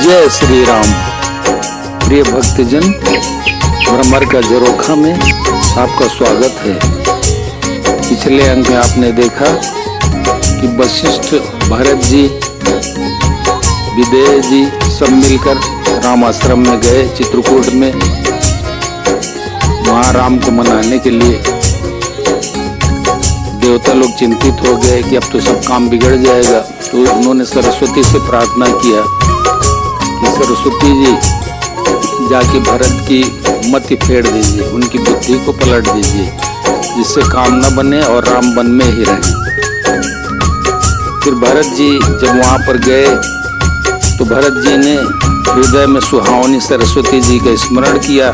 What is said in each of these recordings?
जय श्री राम। प्रिय भक्तजन, भ्रमर का झरोखा में आपका स्वागत है। पिछले अंक में आपने देखा कि वशिष्ठ, भरत जी, विदेह जी सब मिलकर राम आश्रम में गए चित्रकूट में। वहां राम को मनाने के लिए देवता लोग चिंतित हो गए कि अब तो सब काम बिगड़ जाएगा। तो उन्होंने सरस्वती से प्रार्थना किया कि सरस्वती जी जाके भरत की मति फेर दीजिए, उनकी बुद्धि को पलट दीजिए, जिससे काम न बने और राम वन में ही रहे। फिर भरत जी जब वहां पर गए तो भरत जी ने हृदय में सुहावनी सरस्वती जी का स्मरण किया।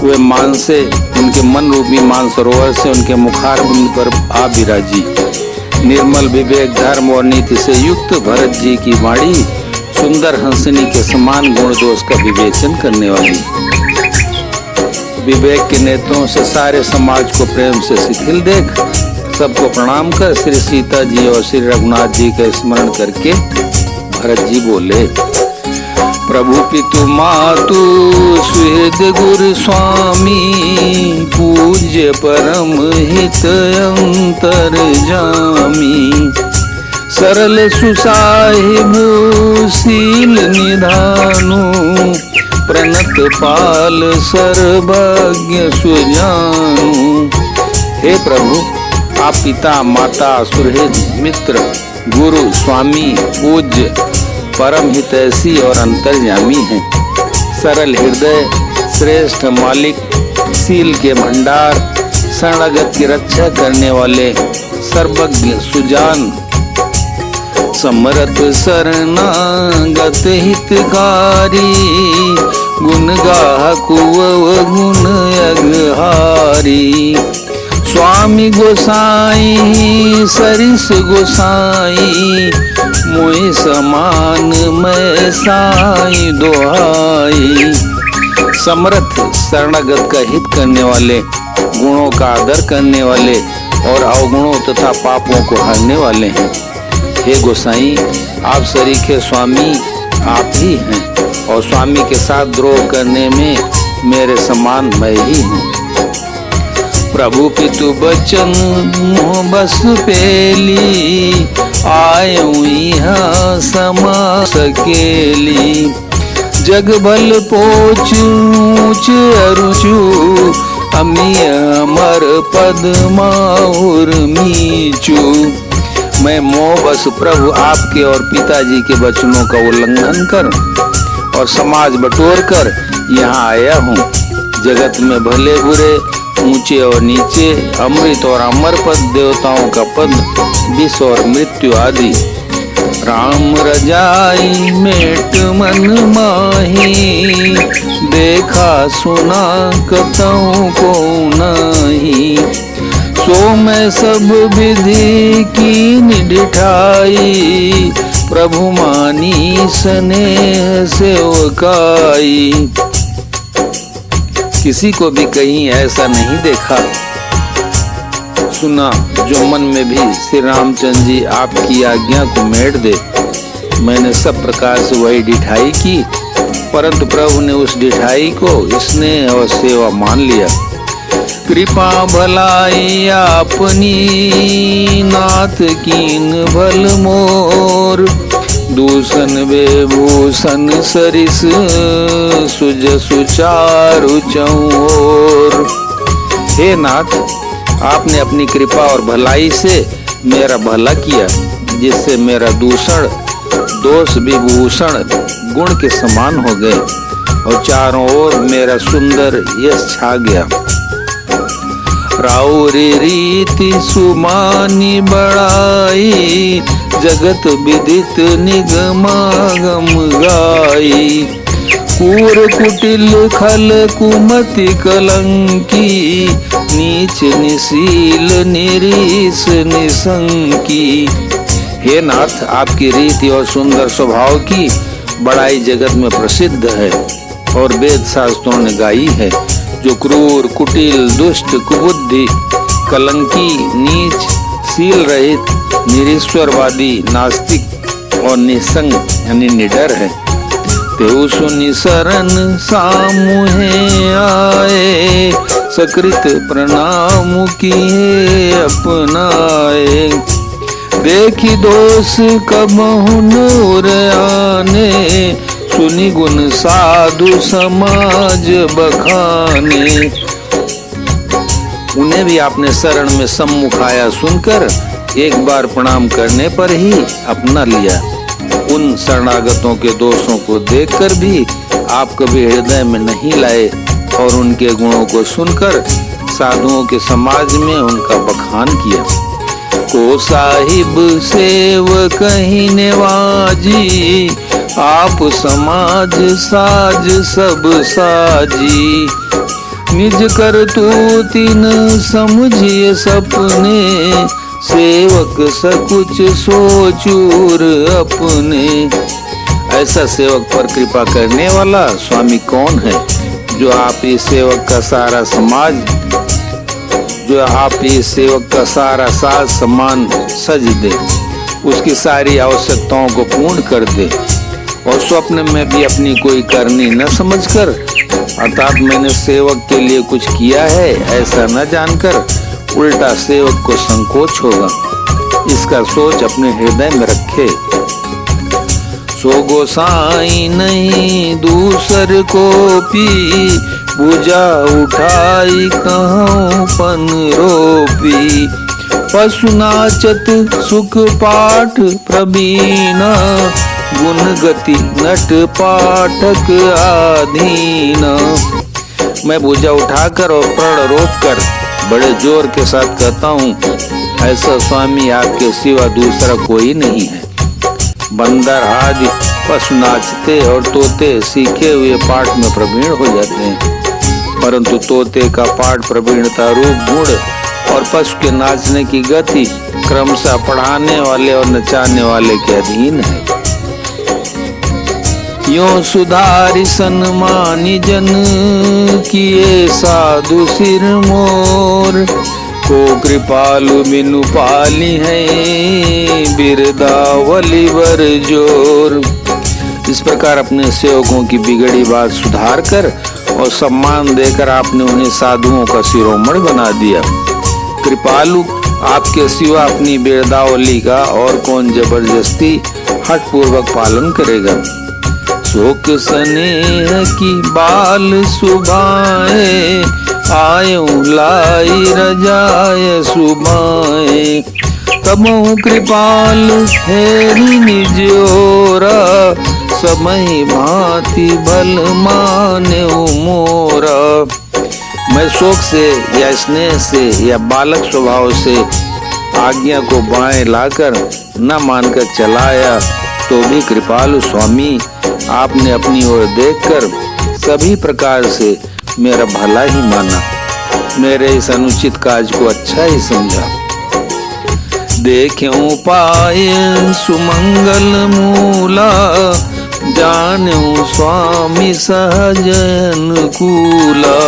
वे मान से, उनके मन रूपी मान सरोवर से उनके मुखार बिंद पर आ विराजी। निर्मल विवेक, धर्म और नीति से युक्त भरत जी की वाणी सुंदर हंसनी के समान गुण दोष का विवेचन करने वाली। विवेक के नेत्रों से सारे समाज को प्रेम से शिथिल देख सबको प्रणाम कर श्री सीता जी और श्री रघुनाथ जी का स्मरण करके भरत जी बोले, प्रभु पितु मातु सुहृद गुरु स्वामी, पूज्य परम हित अंतर जामी, सरल सुसाहिबु शील निधानु, प्रणत पाल सर्वज्ञ सुजानु। हे प्रभु, आप पिता माता सुहृद मित्र गुरु स्वामी पूज्य परम हितैषी और अंतर्यामी हैं। सरल हृदय, श्रेष्ठ मालिक, शील के भंडार, शरणागत की रक्षा करने वाले, सर्वज्ञ सुजान, समरथ शरणागत हितकारी, गुण गाहक गुण अग्रहारी, स्वामी गोसाई सरिस गोसाई, मोहि समान मैं साई दोहाई। समर्थ, शरणागत का हित करने वाले, गुणों का आदर करने वाले और अवगुणों तथा पापों को हरने वाले हैं। हे गोसाई, आप सरीखे स्वामी आप ही हैं और स्वामी के साथ द्रोह करने में मेरे समान मैं ही हूँ। प्रभु पितु बचन मोह बस पेली, आयु यहाँ समा सकेली, जग भल पोच ऊंच अरुचु, अमी अमर पद माहुर मीचू। मैं मोह बस प्रभु आपके और पिताजी के वचनों का उल्लंघन कर और समाज बटोर कर यहाँ आया हूँ। जगत में भले बुरे, ऊंचे और नीचे, अमृत और अमर पद, देवताओं का पद, विष और मृत्यु आदि। राम रजाई मेट मन माही, देखा सुना कतहु को नहीं, सो मैं सब विधि की निडिठाई, प्रभु मानी स्नेह सेवकाई। किसी को भी कहीं ऐसा नहीं देखा सुना जो मन में भी श्री रामचंद्र जी आपकी आज्ञा को मेट दे। मैंने सब प्रकार से वही डिठाई की, परंतु प्रभु ने उस डिठाई को स्नेह और सेवा मान लिया। कृपा भलाई आपनी नाथ कीन भल मोर, दूषण विभूषण सरिस सुज सुचारु चौर। हे नाथ, आपने अपनी कृपा और भलाई से मेरा भला किया, जिससे मेरा दूषण दोष विभूषण गुण के समान हो गए और चारों ओर मेरा सुंदर यश छा गया। राउरी रीति सुमानी बड़ाई, जगत विदित निगमागम गाई, कूर कुटिल खल कुमति कलंकी, नीच निशील निरीस निसंकी। हे नाथ, आपकी रीति और सुंदर स्वभाव की बड़ाई जगत में प्रसिद्ध है और वेद शास्त्रों ने गाई है। जो क्रूर, कुटिल, दुष्ट, कुबुद्धि, कलंकी, नीच, शील रहित, निरीश्वरवादी, नास्तिक और निसंग यानी निडर है। तेऊ सुनि शरण सामुहे आए, सकृत प्रणाम किए अपनाए। देखी दोष कबहु नूर आने, सुनि गुण साधु समाज बखाने। उन्हें भी आपने शरण में सम्मुख आया सुनकर एक बार प्रणाम करने पर ही अपना लिया। उन शरणागतों के दोषों को देखकर भी आप कभी हृदय में नहीं लाए और उनके गुणों को सुनकर साधुओं के समाज में उनका बखान किया। को साहिब सेवक कहीं नेवाजी, आप समाज साज सब साजी। निज कर तू तीन समझिए सपने, सेवक सकुच सोचूर अपने। ऐसा सेवक पर कृपा करने वाला स्वामी कौन है, जो आप इस सेवक का सारा समाज, जो आप इस सेवक का सारा साज समान सज दे, उसकी सारी आवश्यकताओं को पूर्ण कर दे और स्वप्न में भी अपनी कोई करनी न समझकर, अर्थात मैंने सेवक के लिए कुछ किया है ऐसा न जानकर उल्टा सेवक को संकोच होगा, इसका सोच अपने हृदय में रखे। सो गोसाई नहीं दूसर को पी, भुजा उठाई कहूँ पन रोपी। पशु नाचत सुख पाठ प्रवीणा, गुण गति नट पाठक आधीना। मैं भुजा उठाकर और प्रण रोप कर बड़े जोर के साथ कहता हूँ, ऐसा स्वामी आपके सिवा दूसरा कोई नहीं है। बंदर आदि पशु नाचते और तोते सीखे हुए पाठ में प्रवीण हो जाते हैं, परंतु तोते का पाठ प्रवीणता रूप गुण और पशु के नाचने की गति क्रमशः पढ़ाने वाले और नचाने वाले के अधीन है। यों सुधारी सन्मानी जन किए साधु सिर मोर, को कृपालु बिनु पाली है बिरदावली वर जोर। इस प्रकार अपने सेवकों की बिगड़ी बात सुधार कर और सम्मान देकर आपने उन्हें साधुओं का शिरोमणि बना दिया। कृपालु आपके सिवा अपनी बिरदावली का और कौन जबरदस्ती हठ पूर्वक पालन करेगा। शोक स्नेह की बाल सुभाए, आयूं लाई रजाय सुबाए। तमहु कृपाल हेरी निज ओरा, समय भांति भल माने मोरा। मैं शोक से या स्नेह से या बालक स्वभाव से आज्ञा को बाएं लाकर न मानकर चलाया, तो भी कृपालु स्वामी आपने अपनी ओर देखकर सभी प्रकार से मेरा भला ही माना, मेरे इस अनुचित काज को अच्छा ही समझा। देख्यूं पाए सुमंगल मूला, जानूं स्वामी सहज अनुकूला।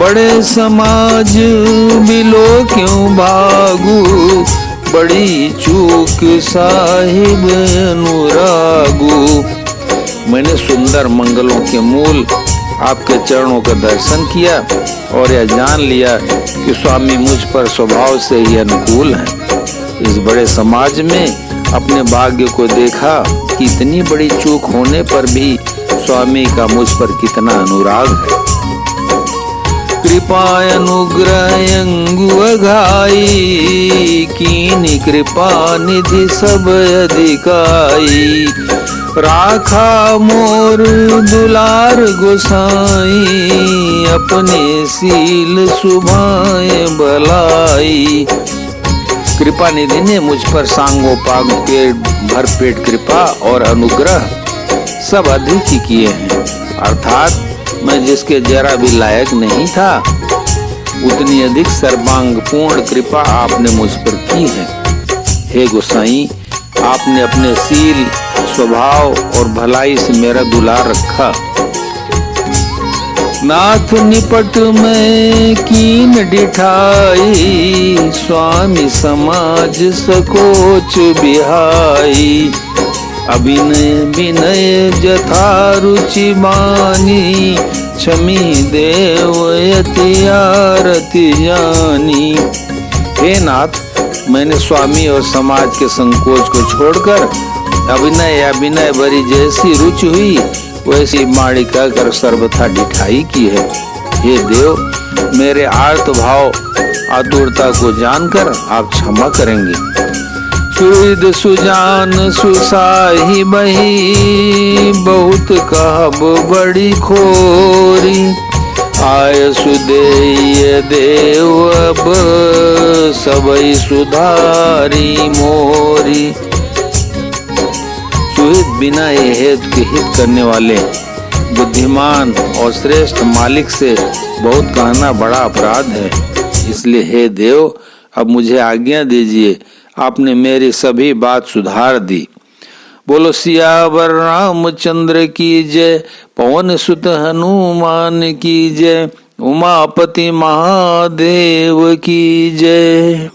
बड़े समाज बिलो क्यों भागू, बड़ी चूक साहिब अनुरागू। मैंने सुंदर मंगलों के मूल आपके चरणों का दर्शन किया और यह जान लिया कि स्वामी मुझ पर स्वभाव से ही अनुकूल हैं। इस बड़े समाज में अपने भाग्य को देखा कि इतनी बड़ी चूक होने पर भी स्वामी का मुझ पर कितना अनुराग है। कृपा अनुग्रह अंगु अघाई, कीनी कृपा निधि सब अधिकाई। राखा मोर दुलार गोसाई, अपने सील सुभाए भलाई। कृपा निधि ने मुझ पर सांगोपांग भरपेट कृपा और अनुग्रह सब अधिक ही किए हैं, अर्थात मैं जिसके जरा भी लायक नहीं था उतनी अधिक सर्वांग पूर्ण कृपा आपने मुझ पर की है। हे गोसाई, आपने अपने सील स्वभाव और भलाई से मेरा दुलार रखा। नाथ निपट में कीन डिठाई, स्वामी समाज सकोच बिहाई। अभिनय विनय जथा रुचि मानी, क्षमी देव यति आरती जानी। हे नाथ, मैंने स्वामी और समाज के संकोच को छोड़कर अभिनय या विनय भरी जैसी रुचि हुई वैसी माणिका कर सर्वथा ढिठाई की है। हे देव, मेरे आर्त भाव आतुरता को जानकर आप क्षमा करेंगे। सुहृद सुजान सुसाही बही, बहुत कहब बड़ी खोरी, आय सुदेय देव अब सबई सुधारी मोरी। सुहित बिना ये हेतु के हित करने वाले बुद्धिमान और श्रेष्ठ मालिक से बहुत कहना बड़ा अपराध है। इसलिए हे देव, अब मुझे आज्ञा दीजिए, आपने मेरी सभी बात सुधार दी। बोलो सियावर रामचंद्र की जय, पवन सुत हनुमान की जय, उमापति महादेव की जय।